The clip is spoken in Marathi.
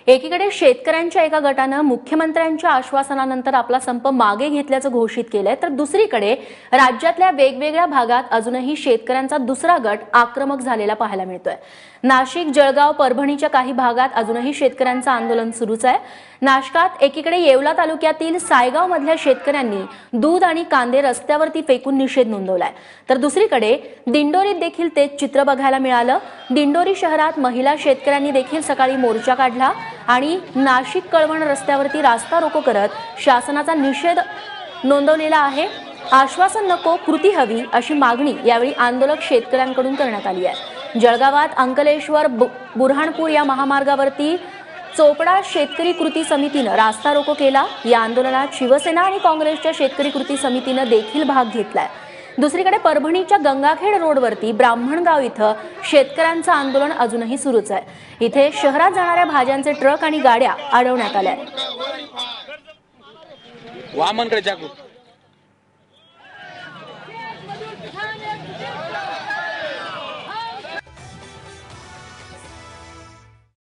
एकीकडे शेतकऱ्यांच्या एका गटानं मुख्यमंत्र्यांच्या आश्वासनानंतर आपला संप मागे घेतल्याचं घोषित केलंय, तर दुसरीकडे राज्यातल्या वेगवेगळ्या भागात अजूनही शेतकऱ्यांचा दुसरा गट आक्रमक झालेला पाहायला मिळतोय। नाशिक, जळगाव, परभणीच्या काही भागात अजूनही शेतकऱ्यांचं आंदोलन सुरूच आहे। नाशकात एकीकडे येवला तालुक्यातील सायगाव मधल्या शेतकऱ्यांनी दूध आणि कांदे रस्त्यावरती फेकून निषेध नोंदवलाय, तर दुसरीकडे दिंडोरीत देखील तेच चित्र बघायला मिळालं। दिंडोरी शहरात महिला शेतकऱ्यांनी देखील सकाळी मोर्चा काढला आणि नाशिक कळवण रस्त्यावरती रास्ता रोको करत शासनाचा निषेध नोंदवलेला आहे। आश्वासन नको, कृती हवी अशी मागणी यावेळी आंदोलक शेतकऱ्यांकडून करण्यात आली आहे। जळगावात अंकलेश्वर बुरहाणपूर या महामार्गावरती चोपडा शेतकरी कृती समितीने रास्ता रोको केला। या आंदोलनात शिवसेना आणि काँग्रेसच्या शेतकरी कृती समितीने देखील भाग घेतलाय। दुसरीकडे परभणीच्या गंगाखेड रोडवरती ब्राह्मणगाव इथं शेतकऱ्यांचं आंदोलन अजूनही सुरूच आहे। इथे शहरात जाणाऱ्या भाज्यांचे ट्रक आणि गाड्या अडवण्यात आल्या।